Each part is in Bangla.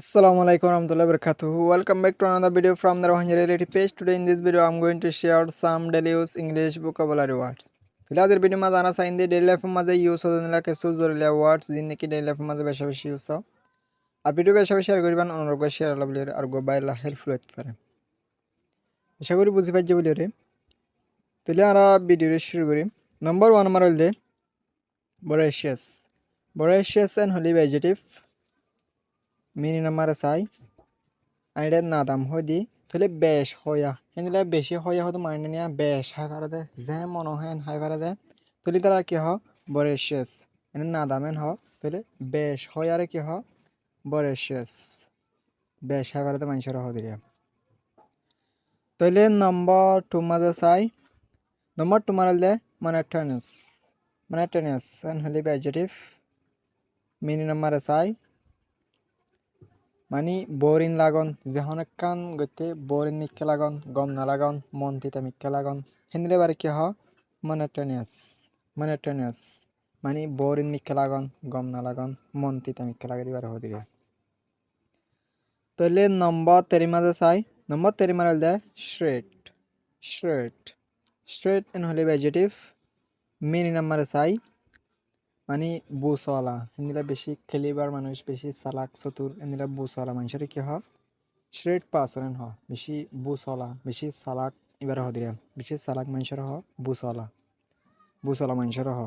Assalamualaikum warahmatullahi wabarakatuh. Welcome back to another video from the Rohingya Reality page. Today in this video I'm going to share some daily use English vocabulary words. তাহলে ভিডিও মাঝে আনা সাইন দিয়ে ডেইলি লাইফের মাঝে ইউজ হতে নিলা কিছু জরুরি ওয়ার্ডস যিনি ডেইলি লাইফের মাঝে বেশি বেশি ইউজ হয় আর ভিডিও বেশি বেশি শেয়ার করবেন অনুরোধ করে শেয়ার লাভ আর গো বাইলা হেল্পফুল হতে পারে আশা করি বুঝি পাইছে বলি রে তাহলে আমরা ভিডিও শুরু করি নাম্বার 1 আমার হইল voracious voracious and Holi adjective meaning number সাই আইডের না দাম হয় দি তাহলে বেশ হইয়া এনিলা বেশি হইয়া হতো মানে নিয়া বেশ হাই পারা দে যে মনে হয় হাই পারা দে তাহলে তারা কি হ বরেশিয়াস এনে না দামেন হ তাহলে বেশ হইয়ারে কি হ বরেশিয়াস বেশ হাই পারা দে মানুষের হ দিয়া তাহলে নম্বর 2 মাঝে চাই নম্বর 2 মারাল দে monotonous and Holi adjective mini number চাই মানে বোরিং লাগন যখন কান গতে বোরিং মিক্কে লাগন গম না লাগন মন তিতা মিক্কে লাগন হিন্দলে বারে কি হ monotonous মানে বোরিং মিক্কে লাগন গম না লাগন মন তিতা মিক্কে লাগে দিবার হ দিবে তাহলে নম্বর 3 মাঝে চাই নম্বর 3 মারাল দে straight এন হলে অ্যাডজেক্টিভ মিনি নাম্বার চাই মানে বুসওয়ালা হিন্দলে বেশি খেলিবার মানুষ বেশি চালাক চতুর এনিলা বুসওয়ালা মানুষের কি হ স্ট্রেট পার্সন হ বেশি বুসওয়ালা বেশি চালাক এবার হ দিরা বেশি চালাক মানুষের হ বুসওয়ালা মানুষের হ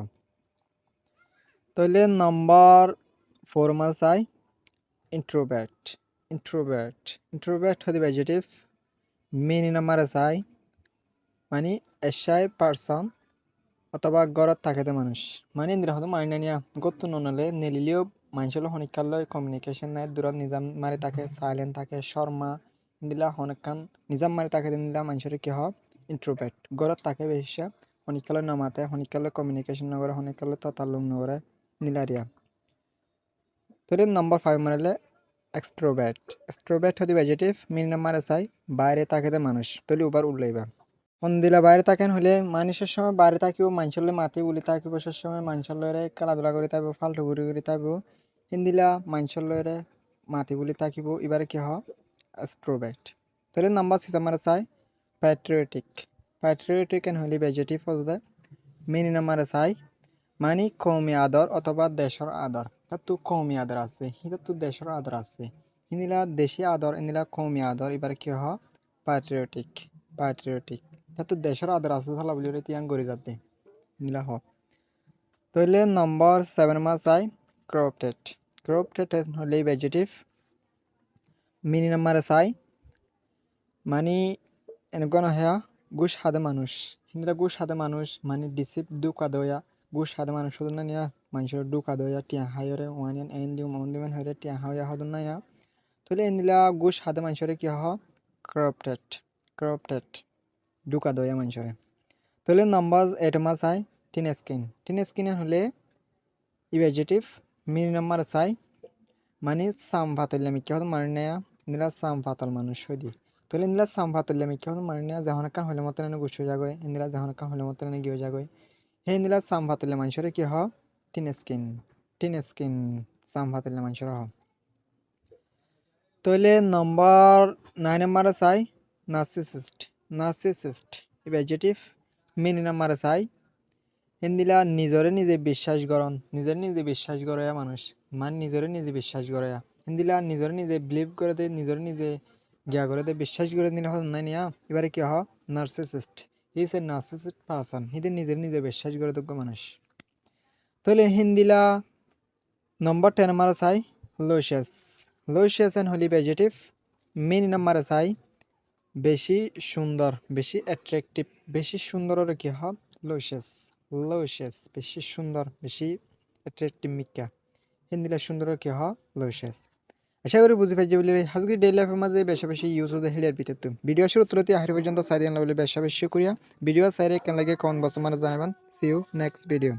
তাহলে নম্বর 4 মাস চাই ইন্ট্রোভার্ট হতে অ্যাডজেক্টিভ মিনি নাম্বার চাই মানে এশাই পার্সন অথবা গড়ত থাকেতে মানুষ মানে ইন্দিরা হতো মাইনা নিয়া গত্তু ননলে নেলিলেও মানুষের হনিকাল কমিউনিকেশন নাই দূরত নিজাম মারি থাকে সাইলেন্ট থাকে শর্মা ইন্দিলা হনকান নিজাম মারি থাকে দিলা মানুষের কি হ ইন্ট্রোভার্ট গড়ত থাকে বেশি হনিকাল নামাতে হনিকাল কমিউনিকেশন নগরে হনিকাল ততালুম নগরে নিলারিয়া তাহলে নম্বর 5 মারলে এক্সট্রোভার্ট হতে অ্যাডজেক্টিভ মিন নাম্বার চাই বাইরে থাকেতে মানুষ তাহলে উবার উল্লাইবা দিলা বাইরে থাকেন হলে মানুষের সময় বাইরে থাকিও মানুষের মাতি বলি থাকিব সে সময় মানুষের লয়রে খেলাধুলা করে থাকবো ফালতু ঘুরি থাকবো হিন্দিলা মানুষের লয়রে মাতি বলি থাকিব এবারে কি হ এক্সট্রোভার্ট তাহলে নাম্বার 6 আমরা চাই প্যাট্রিয়টিক এন হলি অ্যাডজেক্টিভ হতে মিনি নাম্বার চাই মানে কৌমি আদর অথবা দেশের আদর তার তো কৌমি আদর আছে হিন্দা তো দেশের আদর আছে হিন্দিলা দেশি আদর ইন্দিলা কৌমি আদর এবারে কি হ প্যাট্রিয়টিক তার তো দেশের আদর আছে থালা বলি তিয়াং গড়ি যাতে নিলা হ তাহলে নম্বর 7 মাস চাই ক্রপটেড হলে অ্যাডজেক্টিভ মিনি নাম্বার চাই মানে এনেকুৱা নহয় গুছ হাদে মানুষ হিন্দিরা গুছ হাদে মানুষ মানে ডিসিপ দুকা দয়া গুছ হাদে মানুষ হদন না নিয়া মানুষের দুকা দয়া টিয়া হাইরে ওয়ানিয়ান এন দিউ মন দিমেন হইরে টিয়া হাইয়া হদন না ইয়া তাহলে এনিলা গুছ হাদে মানুষের কি হ ক্রপটেড দুকা দয়া মানুষের তাহলে নাম্বার 8 মাস চাই টিন স্কিন হলে অ্যাডজেক্টিভ মিনি নাম্বার চাই মানে সাম ফাতাইলে আমি কি হতো মানে নেয়া নিলা সাম ফাতাল মানুষ হই দি তাহলে নিলা সাম ফাতাইলে আমি কি হতো মানে নেয়া যখন কান হলে মতো এনে গুছ যাগয় নিলা যখন কান হলে মতো এনে গিয়ে যাগয় হে নিলা সাম ফাতাইলে মানুষের কি হ টিন স্কিন সাম ফাতাইলে মানুষের হ তাহলে নম্বর 9 নাম্বার চাই নার্সিসিস্ট অ্যাডজেক্টিভ মিনি নাম্বার চাই হিন্দিলা নিজরে নিজে বিশ্বাস করন নিজে বিশ্বাস করে মানুষ মানে নিজরে নিজে বিশ্বাস করে হিন্দিলা নিজরে নিজে বিলিভ করে দে নিজরে নিজে গিয়া করে দে বিশ্বাস করে দিলে হল না নিয়া এবারে কি হ narcissist is a narcissist person হিদি নিজে বিশ্বাস করে যোগ্য মানুষ তাহলে হিন্দিলা নম্বর 10 নাম্বার চাই luscious and Holi adjective mini number চাই বেশি সুন্দর বেশি অ্যাট্রাকটিভ বেশি সুন্দরের কি হ লুশিয়াস বেশি সুন্দর বেশি অ্যাট্রাকটিভ মিক্কা হিন্দিলা সুন্দর কি হ লুশিয়াস আশা করি বুঝে পাইছি বলে আজকে ডেইলি লাইফের মাঝে বেশি ইউজ হতে হেলিয়ার ভিতর তো ভিডিও শুরু তুলতে আহার পর্যন্ত সাইড বলে বেশি করিয়া ভিডিও সাইডে কেন লাগে কমেন্ট বক্সে মানে জানাবেন সি ইউ নেক্সট ভিডিও